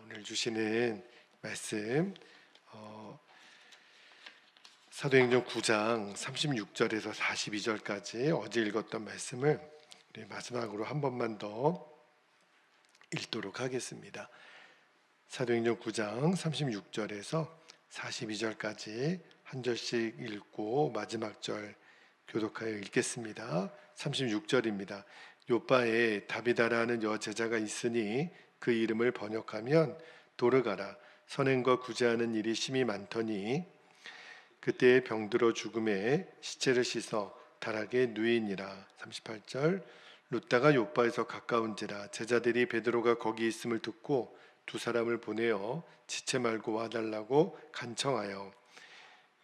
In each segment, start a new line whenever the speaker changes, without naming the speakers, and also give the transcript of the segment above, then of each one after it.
오늘 주시는 말씀 사도행전 9장 36절에서 42절까지 어제 읽었던 말씀을 우리 마지막으로 한 번만 더 읽도록 하겠습니다. 사도행전 9장 36절에서 42절까지 한 절씩 읽고 마지막 절 교독하여 읽겠습니다. 36절입니다. 요바에 다비다라는 여제자가 있으니 그 이름을 번역하면 도르가라. 선행과 구제하는 일이 심히 많더니 그때에 병들어 죽음에 시체를 씻어 다락에 누이니라. 38절 룻다가 요바에서 가까운지라 제자들이 베드로가 거기 있음을 듣고 두 사람을 보내어 지체 말고 와달라고 간청하여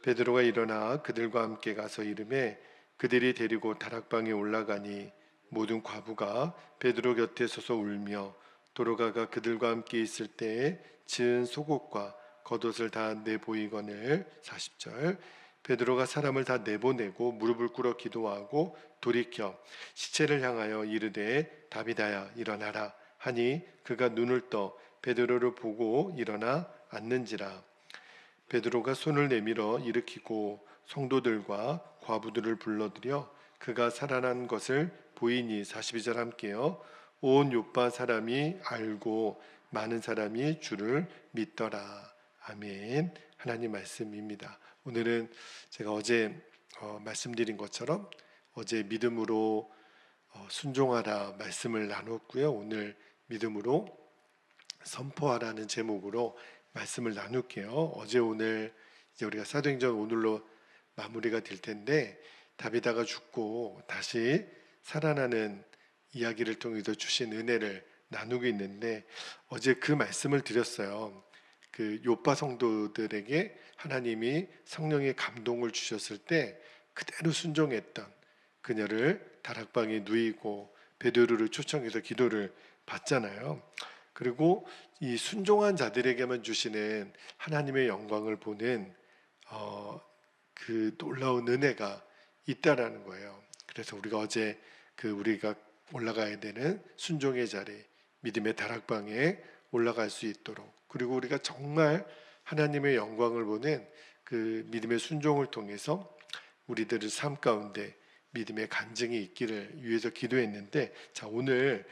베드로가 일어나 그들과 함께 가서 이르매 그들이 데리고 다락방에 올라가니 모든 과부가 베드로 곁에 서서 울며 도로가가 그들과 함께 있을 때에 지은 속옷과 겉옷을 다 내보이거늘. 40절 베드로가 사람을 다 내보내고 무릎을 꿇어 기도하고 돌이켜 시체를 향하여 이르되 다비다야 일어나라 하니 그가 눈을 떠 베드로를 보고 일어나 앉는지라. 베드로가 손을 내밀어 일으키고 성도들과 과부들을 불러들여 그가 살아난 것을 보이니. 42절 함께요. 온 요파 사람이 알고 많은 사람이 주를 믿더라. 아멘. 하나님 말씀입니다. 오늘은 제가 어제 말씀드린 것처럼 어제 믿음으로 순종하라 말씀을 나눴고요. 오늘 믿음으로 선포하라는 제목으로 말씀을 나눌게요. 어제 오늘 이제 우리가 사도행전 오늘로 마무리가 될 텐데 다비다가 죽고 다시 살아나는 이야기를 통해서 주신 은혜를 나누고 있는데 어제 그 말씀을 드렸어요. 그 요파 성도들에게 하나님이 성령의 감동을 주셨을 때 그대로 순종했던 그녀를 다락방에 누이고 베드로를 초청해서 기도를 받잖아요. 그리고 이 순종한 자들에게만 주시는 하나님의 영광을 보는 그 놀라운 은혜가 있다라는 거예요. 그래서 우리가 어제 우리가 올라가야 되는 순종의 자리, 믿음의 다락방에 올라갈 수 있도록, 그리고 우리가 정말 하나님의 영광을 보는 그 믿음의 순종을 통해서 우리들의 삶 가운데 믿음의 간증이 있기를 위해서 기도했는데, 자 오늘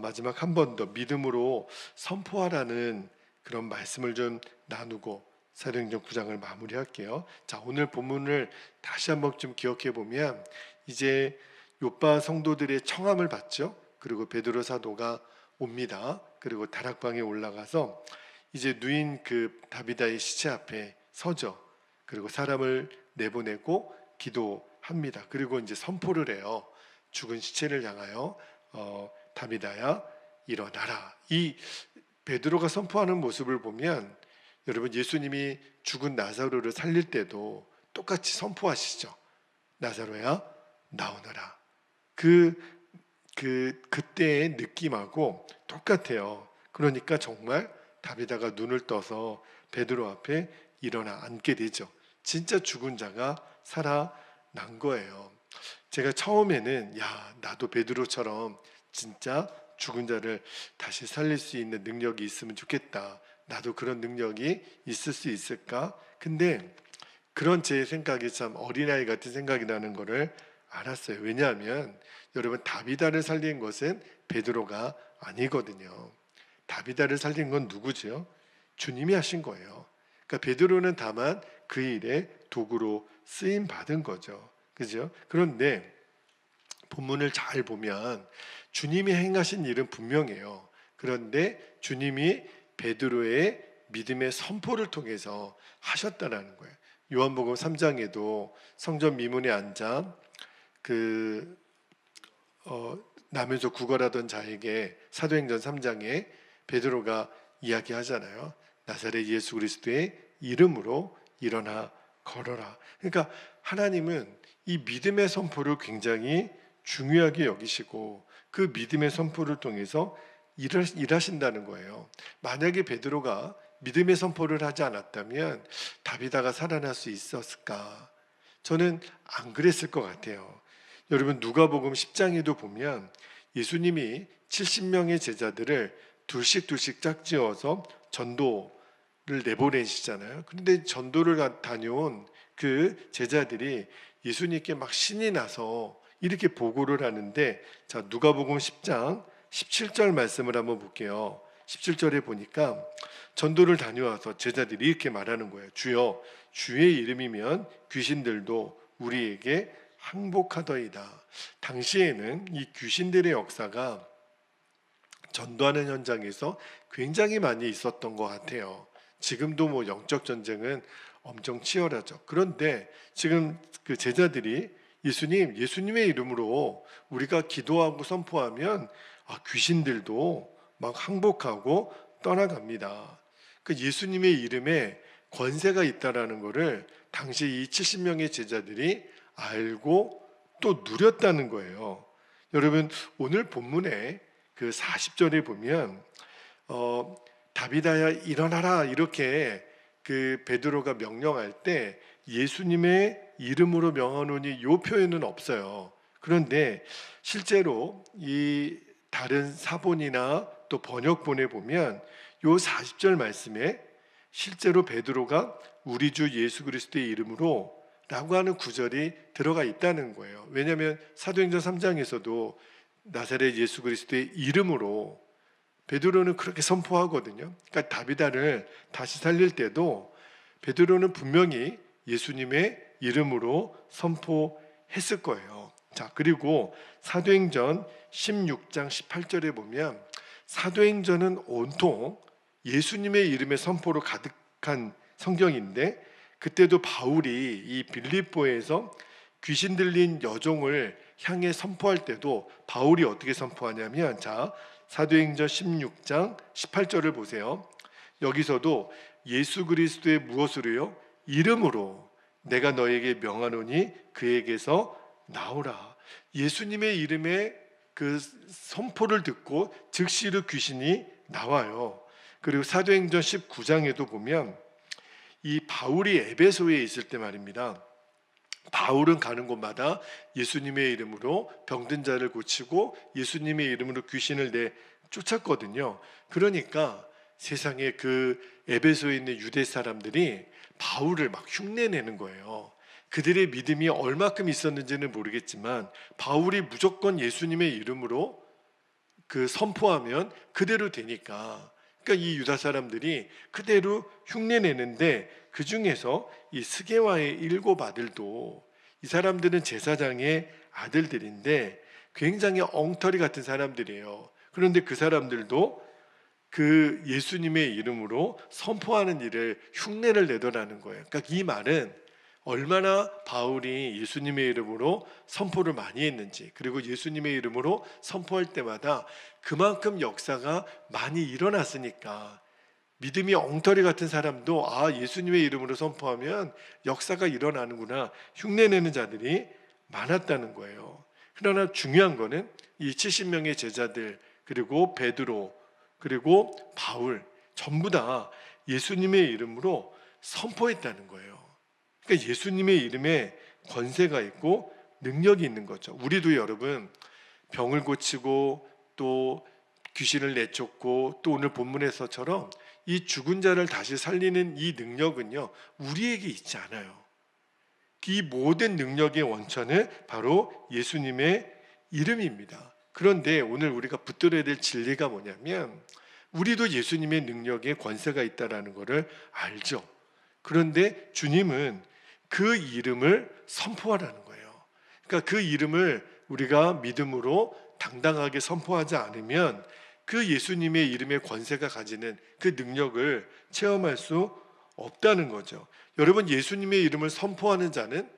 마지막 한 번 더 믿음으로 선포하라는 그런 말씀을 좀 나누고 사도행전 9장을 마무리할게요. 자 오늘 본문을 다시 한번 좀 기억해 보면 이제 요파 성도들의 청함을 받죠. 그리고 베드로 사도가 옵니다. 그리고 다락방에 올라가서 이제 누인 그 다비다의 시체 앞에 서죠. 그리고 사람을 내보내고 기도합니다. 그리고 이제 선포를 해요. 죽은 시체를 향하여 다비다야 일어나라. 이 베드로가 선포하는 모습을 보면 여러분 예수님이 죽은 나사로를 살릴 때도 똑같이 선포하시죠. 나사로야 나오너라. 그때의 느낌하고 똑같아요. 그러니까 정말 다비다가 눈을 떠서 베드로 앞에 일어나 앉게 되죠. 진짜 죽은 자가 살아난 거예요. 제가 처음에는 나도 베드로처럼 진짜 죽은 자를 다시 살릴 수 있는 능력이 있으면 좋겠다. 나도 그런 능력이 있을 수 있을까? 근데 그런 제 생각이 참 어린아이 같은 생각이 나는 거를 알았어요. 왜냐하면 여러분 다비다를 살린 것은 베드로가 아니거든요. 다비다를 살린 건 누구죠? 주님이 하신 거예요. 그러니까 베드로는 다만 그 일에 도구로 쓰임 받은 거죠. 그죠? 그런데 본문을 잘 보면 주님이 행하신 일은 분명해요. 그런데 주님이 베드로의 믿음의 선포를 통해서 하셨다라는 거예요. 요한복음 3장에도 성전 미문에 앉아 나면서 구걸하던 자에게 사도행전 3장에 베드로가 이야기하잖아요. 나사렛 예수 그리스도의 이름으로 일어나 걸어라. 그러니까 하나님은 이 믿음의 선포를 굉장히 중요하게 여기시고 그 믿음의 선포를 통해서 일하신다는 거예요. 만약에 베드로가 믿음의 선포를 하지 않았다면 다비다가 살아날 수 있었을까? 저는 안 그랬을 것 같아요. 여러분 누가복음 10장에도 보면 예수님이 70명의 제자들을 둘씩 짝지어서 전도를 내보내시잖아요. 그런데 전도를 다녀온 그 제자들이 예수님께 막 신이 나서 이렇게 보고를 하는데, 자, 누가복음 10장 17절 말씀을 한번 볼게요. 17절에 보니까 전도를 다녀와서 제자들이 이렇게 말하는 거예요. 주여, 주의 이름이면 귀신들도 우리에게 항복하더이다. 당시에는 이 귀신들의 역사가 전도하는 현장에서 굉장히 많이 있었던 것 같아요. 지금도 뭐 영적 전쟁은 엄청 치열하죠. 그런데 지금 그 제자들이 예수님의 이름으로 우리가 기도하고 선포하면 귀신들도 막 항복하고 떠나갑니다. 그 예수님의 이름에 권세가 있다라는 것을 당시 이 70명의 제자들이 알고 또 누렸다는 거예요. 여러분, 오늘 본문에 그 40절에 보면 다비다야 일어나라 이렇게 그 베드로가 명령할 때 예수님의 이름으로 명하노니 이 표현은 없어요. 그런데 실제로 이 다른 사본이나 또 번역본에 보면 요 40절 말씀에 실제로 베드로가 우리 주 예수 그리스도의 이름으로 라고 하는 구절이 들어가 있다는 거예요. 왜냐하면 사도행전 3장에서도 나사렛 예수 그리스도의 이름으로 베드로는 그렇게 선포하거든요. 그러니까 다비다를 다시 살릴 때도 베드로는 분명히 예수님의 이름으로 선포했을 거예요. 자, 그리고 사도행전 16장 18절에 보면 사도행전은 온통 예수님의 이름의 선포로 가득한 성경인데, 그때도 바울이 이 빌립보에서 귀신 들린 여종을 향해 선포할 때도 바울이 어떻게 선포하냐면, 자, 사도행전 16장 18절을 보세요. 여기서도 예수 그리스도의 무엇으로요? 이름으로 내가 너에게 명하노니 그에게서 나오라. 예수님의 이름의 그 선포를 듣고 즉시로 귀신이 나와요. 그리고 사도행전 19장에도 보면 이 바울이 에베소에 있을 때 말입니다. 바울은 가는 곳마다 예수님의 이름으로 병든 자를 고치고 예수님의 이름으로 귀신을 쫓았거든요. 그러니까 세상에 그 에베소에 있는 유대 사람들이 바울을 막 흉내내는 거예요. 그들의 믿음이 얼마큼 있었는지는 모르겠지만 바울이 무조건 예수님의 이름으로 그 선포하면 그대로 되니까, 그러니까 이 유다 사람들이 그대로 흉내내는데, 그 중에서 이 스게와의 7 아들도, 이 사람들은 제사장의 아들들인데 굉장히 엉터리 같은 사람들이에요. 그런데 그 사람들도 그 예수님의 이름으로 선포하는 일을 흉내를 내더라는 거예요. 그러니까 이 말은 얼마나 바울이 예수님의 이름으로 선포를 많이 했는지, 그리고 예수님의 이름으로 선포할 때마다 그만큼 역사가 많이 일어났으니까 믿음이 엉터리 같은 사람도 예수님의 이름으로 선포하면 역사가 일어나는구나 흉내내는 자들이 많았다는 거예요. 그러나 중요한 거는 이 70명의 제자들, 그리고 베드로, 그리고 바울 전부 다 예수님의 이름으로 선포했다는 거예요. 그러니까 예수님의 이름에 권세가 있고 능력이 있는 거죠. 우리도 여러분 병을 고치고 또 귀신을 내쫓고 또 오늘 본문에서처럼 이 죽은 자를 다시 살리는 이 능력은요, 우리에게 있지 않아요. 이 모든 능력의 원천은 바로 예수님의 이름입니다. 그런데 오늘 우리가 붙들어야 될 진리가 뭐냐면, 우리도 예수님의 능력에 권세가 있다는 것을 알죠. 그런데 주님은 그 이름을 선포하라는 거예요. 그러니까 그 이름을 우리가 믿음으로 당당하게 선포하지 않으면 그 예수님의 이름의 권세가 가지는 그 능력을 체험할 수 없다는 거죠. 여러분, 예수님의 이름을 선포하는 자는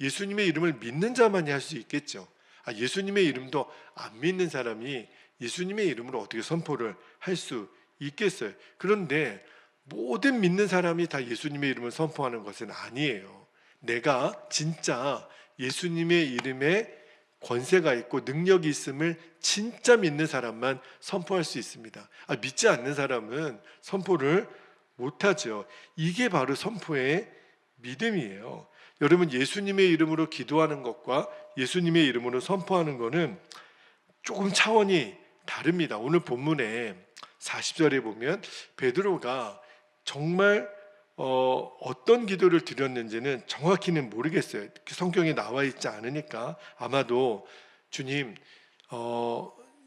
예수님의 이름을 믿는 자만이 할 수 있겠죠. 예수님의 이름도 안 믿는 사람이 예수님의 이름으로 어떻게 선포를 할 수 있겠어요? 그런데 모든 믿는 사람이 다 예수님의 이름을 선포하는 것은 아니에요. 내가 진짜 예수님의 이름에 권세가 있고 능력이 있음을 진짜 믿는 사람만 선포할 수 있습니다. 믿지 않는 사람은 선포를 못하죠. 이게 바로 선포의 믿음이에요. 여러분, 예수님의 이름으로 기도하는 것과 예수님의 이름으로 선포하는 것은 조금 차원이 다릅니다. 오늘 본문에 40절에 보면 베드로가 정말 어떤 기도를 드렸는지는 정확히는 모르겠어요. 성경에 나와 있지 않으니까. 아마도 주님,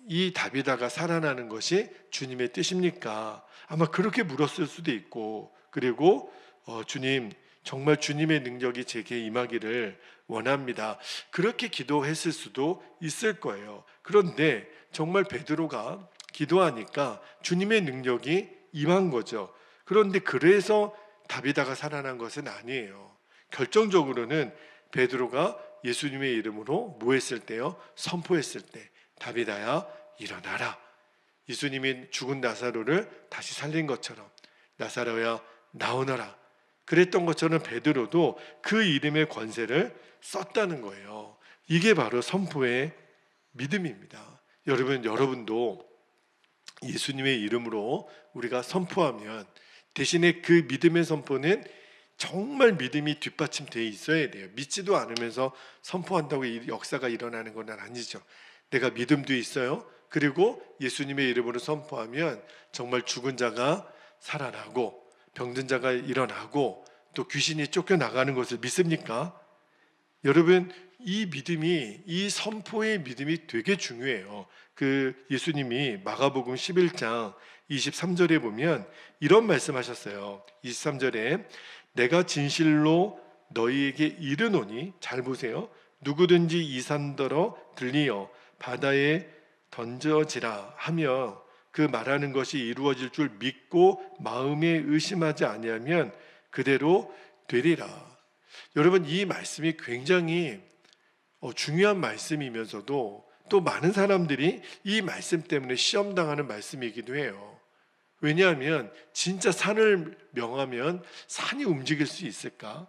이 다비다가 살아나는 것이 주님의 뜻입니까? 아마 그렇게 물었을 수도 있고, 그리고 주님, 정말 주님의 능력이 제게 임하기를 원합니다. 그렇게 기도했을 수도 있을 거예요. 그런데 정말 베드로가 기도하니까 주님의 능력이 임한 거죠. 그런데 그래서 다비다가 살아난 것은 아니에요. 결정적으로는 베드로가 예수님의 이름으로 뭐 했을 때요? 선포했을 때, 다비다야 일어나라. 예수님이 죽은 나사로를 다시 살린 것처럼, 나사로야 나오너라. 그랬던 것처럼 베드로도 그 이름의 권세를 썼다는 거예요. 이게 바로 선포의 믿음입니다. 여러분도 예수님의 이름으로 우리가 선포하면 대신에 그 믿음의 선포는 정말 믿음이 뒷받침되어 있어야 돼요. 믿지도 않으면서 선포한다고 이 역사가 일어나는 건 아니죠. 내가 믿음도 있어요. 그리고 예수님의 이름으로 선포하면 정말 죽은 자가 살아나고 병든 자가 일어나고 또 귀신이 쫓겨나가는 것을 믿습니까? 여러분, 이 선포의 믿음이 되게 중요해요. 그 예수님이 마가복음 11장 23절에 보면 이런 말씀하셨어요. 23절에 내가 진실로 너희에게 이르노니, 잘 보세요. 누구든지 이 산더러 들리어 바다에 던져지라 하며 그 말하는 것이 이루어질 줄 믿고 마음에 의심하지 아니하면 그대로 되리라. 여러분, 이 말씀이 굉장히 중요한 말씀이면서도 또 많은 사람들이 이 말씀 때문에 시험당하는 말씀이기도 해요. 왜냐하면 진짜 산을 명하면 산이 움직일 수 있을까?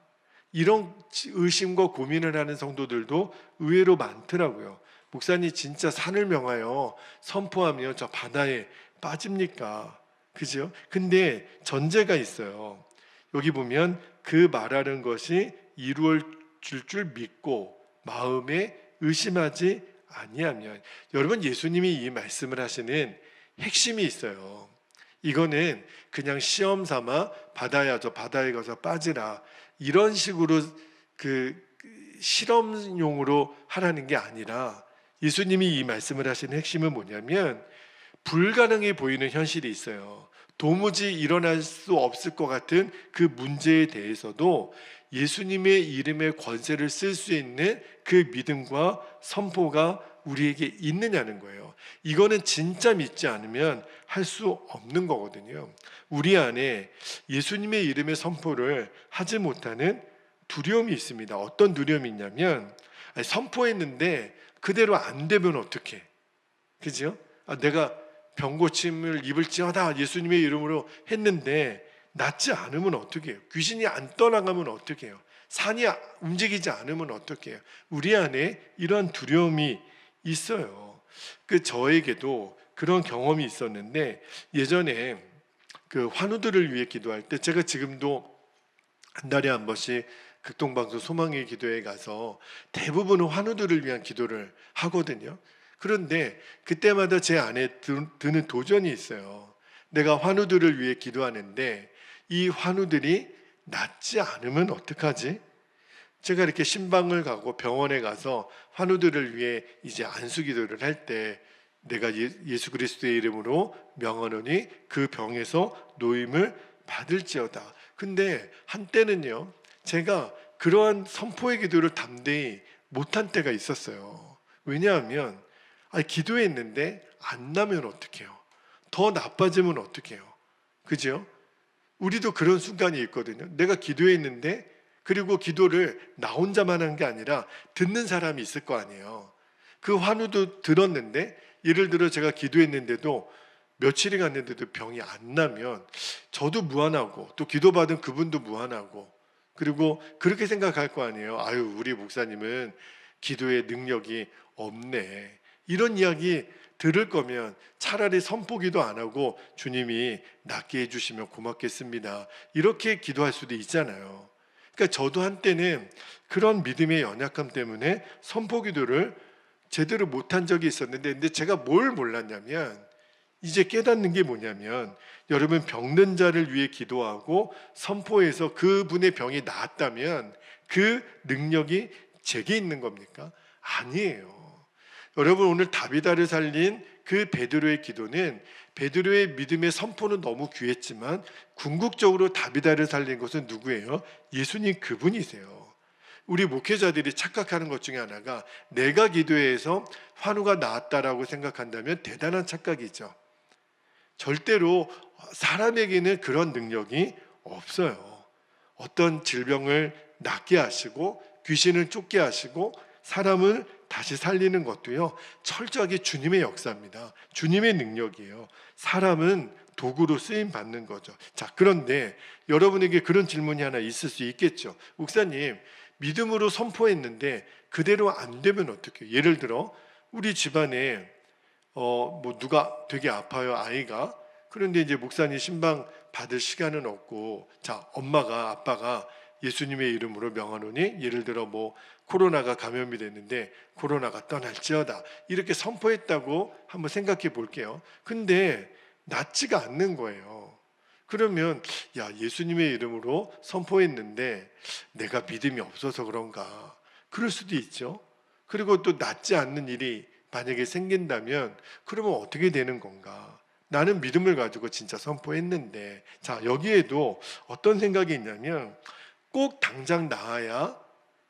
이런 의심과 고민을 하는 성도들도 의외로 많더라고요. 목사님, 진짜 산을 명하여 선포하며 저 바다에 빠집니까? 그죠? 근데 전제가 있어요. 여기 보면 그 말하는 것이 이루어질 줄 믿고 마음에 의심하지 아니하면, 여러분, 예수님이 이 말씀을 하시는 핵심이 있어요. 이거는 그냥 시험 삼아 바다에 가서 빠지라 이런 식으로 그 실험용으로 하라는 게 아니라, 예수님이 이 말씀을 하시는 핵심은 뭐냐면 불가능해 보이는 현실이 있어요. 도무지 일어날 수 없을 것 같은 그 문제에 대해서도 예수님의 이름의 권세를 쓸 수 있는 그 믿음과 선포가 우리에게 있느냐는 거예요. 이거는 진짜 믿지 않으면 할 수 없는 거거든요. 우리 안에 예수님의 이름의 선포를 하지 못하는 두려움이 있습니다. 어떤 두려움이 있냐면, 선포했는데 그대로 안 되면 어떡해? 그죠? 내가 병고침을 입을지어다 예수님의 이름으로 했는데 낫지 않으면 어떡해요? 귀신이 안 떠나가면 어떡해요? 산이 움직이지 않으면 어떡해요? 우리 안에 이런 두려움이 있어요. 저에게도 그런 경험이 있었는데, 예전에 그 환우들을 위해 기도할 때, 제가 지금도 한 달에 한 번씩 극동방송 소망의 기도에 가서 대부분은 환우들을 위한 기도를 하거든요. 그런데 그때마다 제 안에 드는 도전이 있어요. 내가 환우들을 위해 기도하는데 이 환우들이 낫지 않으면 어떡하지? 제가 이렇게 신방을 가고 병원에 가서 환우들을 위해 이제 안수 기도를 할 때, 내가 예수 그리스도의 이름으로 명하노니 그 병에서 노임을 받을지어다. 근데 한때는요, 제가 그러한 선포의 기도를 담대히 못한 때가 있었어요. 왜냐하면 기도했는데 안 나면 어떡해요? 더 나빠지면 어떡해요? 그죠? 우리도 그런 순간이 있거든요. 내가 기도했는데, 그리고 기도를 나 혼자만 한 게 아니라 듣는 사람이 있을 거 아니에요. 그 환우도 들었는데, 예를 들어 제가 기도했는데도 며칠이 갔는데도 병이 안 나면 저도 무안하고 또 기도받은 그분도 무안하고, 그리고 그렇게 생각할 거 아니에요. 아유, 우리 목사님은 기도의 능력이 없네. 이런 이야기 들을 거면 차라리 선포기도 안 하고 주님이 낫게 해주시면 고맙겠습니다, 이렇게 기도할 수도 있잖아요. 그러니까 저도 한때는 그런 믿음의 연약함 때문에 선포기도를 제대로 못한 적이 있었는데, 근데 제가 뭘 몰랐냐면 이제 깨닫는 게 뭐냐면, 여러분 병든 자를 위해 기도하고 선포해서 그분의 병이 나았다면 그 능력이 제게 있는 겁니까? 아니에요. 여러분, 오늘 다비다를 살린 그 베드로의 기도는, 베드로의 믿음의 선포는 너무 귀했지만 궁극적으로 다비다를 살린 것은 누구예요? 예수님 그분이세요. 우리 목회자들이 착각하는 것 중에 하나가, 내가 기도해서 환우가 나았다라고 생각한다면 대단한 착각이죠. 절대로 사람에게는 그런 능력이 없어요. 어떤 질병을 낫게 하시고 귀신을 쫓게 하시고 사람을 다시 살리는 것도요, 철저하게 주님의 역사입니다. 주님의 능력이에요. 사람은 도구로 쓰임 받는 거죠. 자, 그런데 여러분에게 그런 질문이 하나 있을 수 있겠죠. 목사님, 믿음으로 선포했는데 그대로 안 되면 어떡해요? 예를 들어 우리 집안에 누가 되게 아파요, 아이가. 그런데 이제 목사님 신방 받을 시간은 없고, 자, 엄마가 아빠가 예수님의 이름으로 명하노니, 예를 들어 코로나가 감염이 됐는데 코로나가 떠날지어다 이렇게 선포했다고 한번 생각해 볼게요. 근데 낫지가 않는 거예요. 그러면 야, 예수님의 이름으로 선포했는데 내가 믿음이 없어서 그런가, 그럴 수도 있죠. 그리고 또 낫지 않는 일이 만약에 생긴다면 그러면 어떻게 되는 건가? 나는 믿음을 가지고 진짜 선포했는데. 자, 여기에도 어떤 생각이 있냐면, 꼭 당장 나아야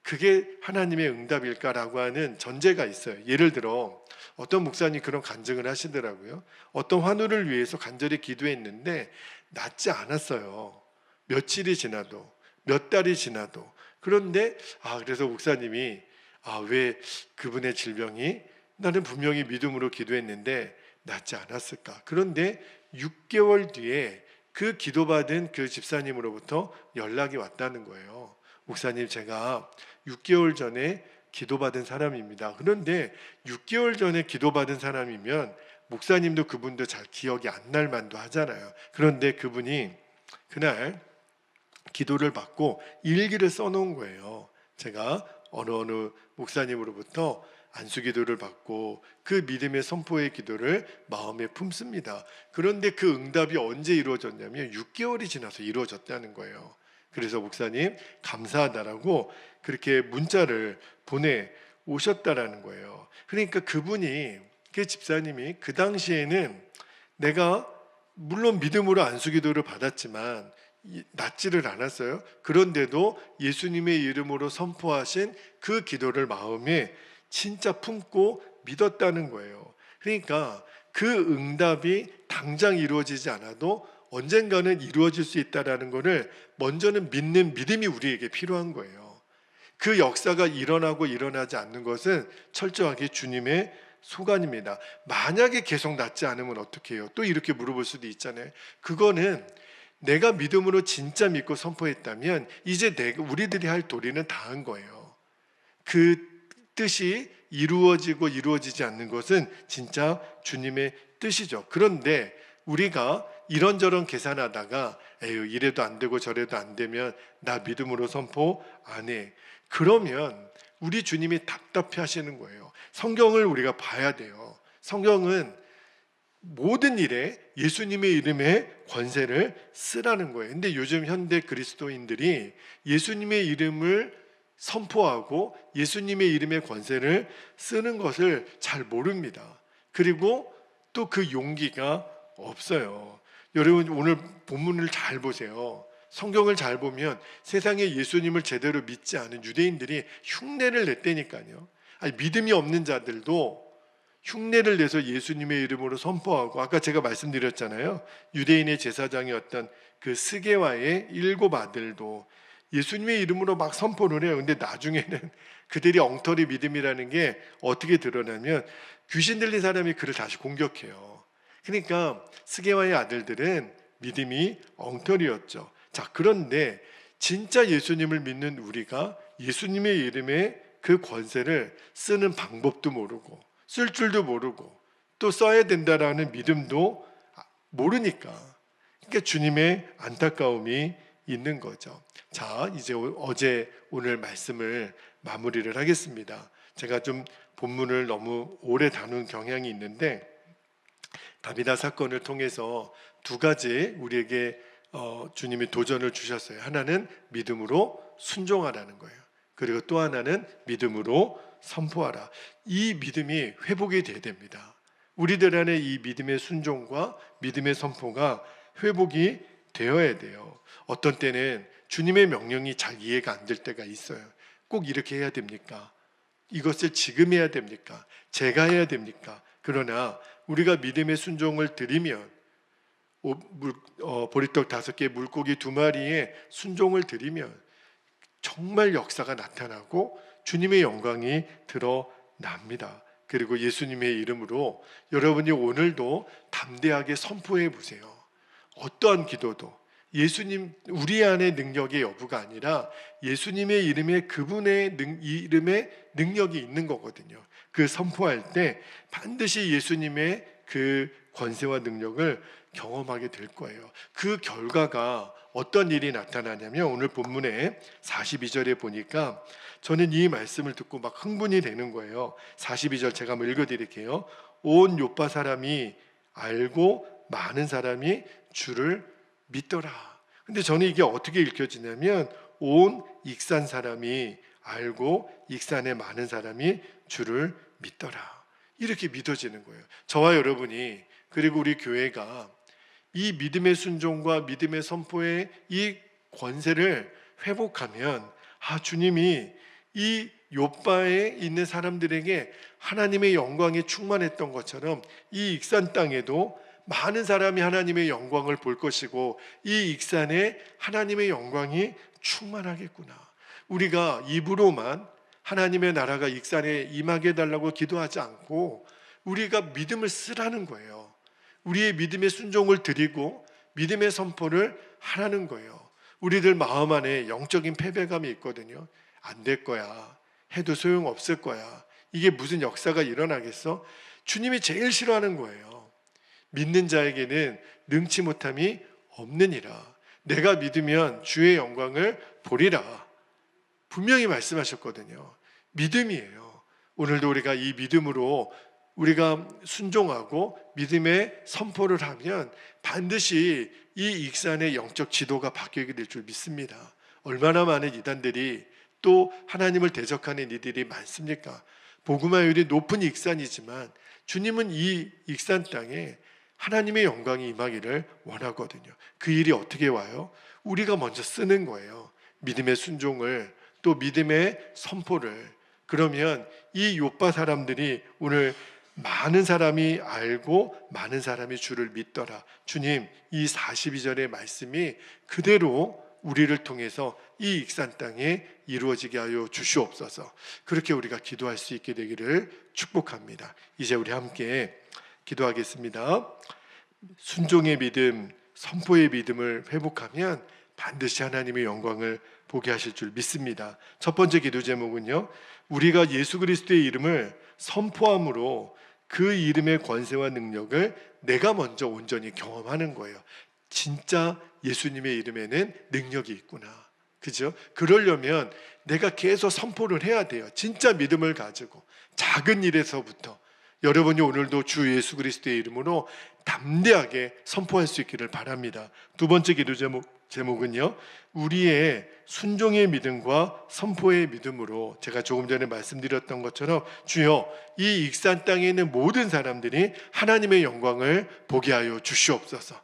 그게 하나님의 응답일까라고 하는 전제가 있어요. 예를 들어 어떤 목사님 그런 간증을 하시더라고요. 어떤 환우를 위해서 간절히 기도했는데 낫지 않았어요. 며칠이 지나도, 몇 달이 지나도. 그런데 그래서 목사님이 왜 그분의 질병이, 나는 분명히 믿음으로 기도했는데 낫지 않았을까? 그런데 6개월 뒤에 그 기도받은 그 집사님으로부터 연락이 왔다는 거예요. 목사님, 제가 6개월 전에 기도받은 사람입니다. 그런데 6개월 전에 기도받은 사람이면 목사님도 그분도 잘 기억이 안 날 만도 하잖아요. 그런데 그분이 그날 기도를 받고 일기를 써놓은 거예요. 제가 어느 목사님으로부터 안수기도를 받고 그 믿음의 선포의 기도를 마음에 품습니다. 그런데 그 응답이 언제 이루어졌냐면 6개월이 지나서 이루어졌다는 거예요. 그래서 목사님 감사하다라고 그렇게 문자를 보내 오셨다라는 거예요. 그러니까 그분이, 그 집사님이 그 당시에는 내가 물론 믿음으로 안수기도를 받았지만 낫지를 않았어요. 그런데도 예수님의 이름으로 선포하신 그 기도를 마음에 진짜 품고 믿었다는 거예요. 그러니까 그 응답이 당장 이루어지지 않아도 언젠가는 이루어질 수 있다는 것을 먼저는 믿는 믿음이 우리에게 필요한 거예요. 그 역사가 일어나고 일어나지 않는 것은 철저하게 주님의 소관입니다. 만약에 계속 낫지 않으면 어떻게 해요? 또 이렇게 물어볼 수도 있잖아요. 그거는 내가 믿음으로 진짜 믿고 선포했다면 이제 우리들이 할 도리는 다 한 거예요. 그 뜻이 이루어지고 이루어지지 않는 것은 진짜 주님의 뜻이죠. 그런데 우리가 이런저런 계산하다가 에휴, 이래도 안 되고 저래도 안 되면 나 믿음으로 선포 안 해. 그러면 우리 주님이 답답해 하시는 거예요. 성경을 우리가 봐야 돼요. 성경은 모든 일에 예수님의 이름의 권세를 쓰라는 거예요. 근데 요즘 현대 그리스도인들이 예수님의 이름을 선포하고 예수님의 이름의 권세를 쓰는 것을 잘 모릅니다. 그리고 또 그 용기가 없어요. 여러분, 오늘 본문을 잘 보세요. 성경을 잘 보면 세상에 예수님을 제대로 믿지 않은 유대인들이 흉내를 냈다니까요. 믿음이 없는 자들도 흉내를 내서 예수님의 이름으로 선포하고, 아까 제가 말씀드렸잖아요. 유대인의 제사장이었던 그 스게와의 7 아들도 예수님의 이름으로 막 선포를 해요. 근데 나중에는 그들이 엉터리 믿음이라는 게 어떻게 드러나면 귀신 들린 사람이 그를 다시 공격해요. 그러니까 스게와의 아들들은 믿음이 엉터리였죠. 자, 그런데 진짜 예수님을 믿는 우리가 예수님의 이름에 그 권세를 쓰는 방법도 모르고 쓸 줄도 모르고 또 써야 된다라는 믿음도 모르니까, 그러니까 주님의 안타까움이 있는 거죠. 자, 이제 오늘 말씀을 마무리를 하겠습니다. 제가 좀 본문을 너무 오래 다룬 경향이 있는데 다비다 사건을 통해서 두 가지 우리에게 주님이 도전을 주셨어요. 하나는 믿음으로 순종하라는 거예요. 그리고 또 하나는 믿음으로 선포하라. 이 믿음이 회복이 돼야 됩니다. 우리들 안에 이 믿음의 순종과 믿음의 선포가 회복이 되어야 돼요. 어떤 때는 주님의 명령이 잘 이해가 안 될 때가 있어요. 꼭 이렇게 해야 됩니까? 이것을 지금 해야 됩니까? 제가 해야 됩니까? 그러나 우리가 믿음의 순종을 드리면 보리떡 5개, 물고기 2마리에 순종을 드리면 정말 역사가 나타나고 주님의 영광이 드러납니다. 그리고 예수님의 이름으로 여러분이 오늘도 담대하게 선포해 보세요. 어떠한 기도도 예수님, 우리 안에 능력의 여부가 아니라 예수님의 이름에, 그분의 이름에 능력이 있는 거거든요. 그 선포할 때 반드시 예수님의 그 권세와 능력을 경험하게 될 거예요. 그 결과가 어떤 일이 나타나냐면 오늘 본문에 42절에 보니까 저는 이 말씀을 듣고 막 흥분이 되는 거예요. 42절 제가 한번 읽어드릴게요. 온 요파 사람이 알고 많은 사람이 주를 믿더라. 근데 저는 이게 어떻게 읽혀지냐면 온 익산 사람이 알고 익산에 많은 사람이 주를 믿더라. 이렇게 믿어지는 거예요. 저와 여러분이, 그리고 우리 교회가 이 믿음의 순종과 믿음의 선포의 이 권세를 회복하면 주님이 이 요바에 있는 사람들에게 하나님의 영광이 충만했던 것처럼 이 익산 땅에도 많은 사람이 하나님의 영광을 볼 것이고 이 익산에 하나님의 영광이 충만하겠구나. 우리가 입으로만 하나님의 나라가 익산에 임하게 해달라고 기도하지 않고 우리가 믿음을 쓰라는 거예요. 우리의 믿음의 순종을 드리고 믿음의 선포를 하라는 거예요. 우리들 마음 안에 영적인 패배감이 있거든요. 안 될 거야. 해도 소용없을 거야. 이게 무슨 역사가 일어나겠어? 주님이 제일 싫어하는 거예요. 믿는 자에게는 능치 못함이 없느니라. 내가 믿으면 주의 영광을 보리라. 분명히 말씀하셨거든요. 믿음이에요. 오늘도 우리가 이 믿음으로 우리가 순종하고 믿음의 선포를 하면 반드시 이 익산의 영적 지도가 바뀌게 될 줄 믿습니다. 얼마나 많은 이단들이 또 하나님을 대적하는 이들이 많습니까? 복음화율이 높은 익산이지만 주님은 이 익산 땅에 하나님의 영광이 임하기를 원하거든요. 그 일이 어떻게 와요? 우리가 먼저 쓰는 거예요. 믿음의 순종을, 또 믿음의 선포를. 그러면 이 요파 사람들이 오늘 많은 사람이 알고 많은 사람이 주를 믿더라. 주님, 이 42절의 말씀이 그대로 우리를 통해서 이 익산 땅에 이루어지게 하여 주시옵소서. 그렇게 우리가 기도할 수 있게 되기를 축복합니다. 이제 우리 함께 기도하겠습니다. 순종의 믿음, 선포의 믿음을 회복하면 반드시 하나님의 영광을 보게 하실 줄 믿습니다. 첫 번째 기도 제목은요, 우리가 예수 그리스도의 이름을 선포함으로 그 이름의 권세와 능력을 내가 먼저 온전히 경험하는 거예요. 진짜 예수님의 이름에는 능력이 있구나. 그죠? 그러려면 내가 계속 선포를 해야 돼요. 진짜 믿음을 가지고 작은 일에서부터. 여러분이 오늘도 주 예수 그리스도의 이름으로 담대하게 선포할 수 있기를 바랍니다. 두 번째 기도 제목은요, 우리의 순종의 믿음과 선포의 믿음으로, 제가 조금 전에 말씀드렸던 것처럼 주여, 이 익산 땅에 있는 모든 사람들이 하나님의 영광을 보게 하여 주시옵소서.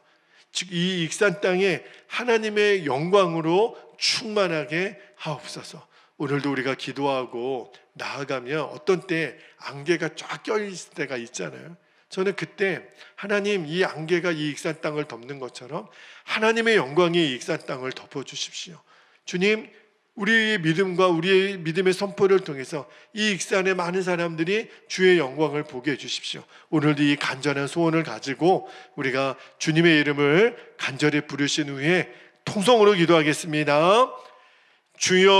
즉 이 익산 땅에 하나님의 영광으로 충만하게 하옵소서. 오늘도 우리가 기도하고 나아가면 어떤 때 안개가 쫙 껴있을 때가 있잖아요. 저는 그때 하나님, 이 안개가 이 익산 땅을 덮는 것처럼 하나님의 영광이 이 익산 땅을 덮어주십시오. 주님, 우리의 믿음과 우리의 믿음의 선포를 통해서 이 익산의 많은 사람들이 주의 영광을 보게 해주십시오. 오늘도 이 간절한 소원을 가지고 우리가 주님의 이름을 간절히 부르신 후에 통성으로 기도하겠습니다. 주여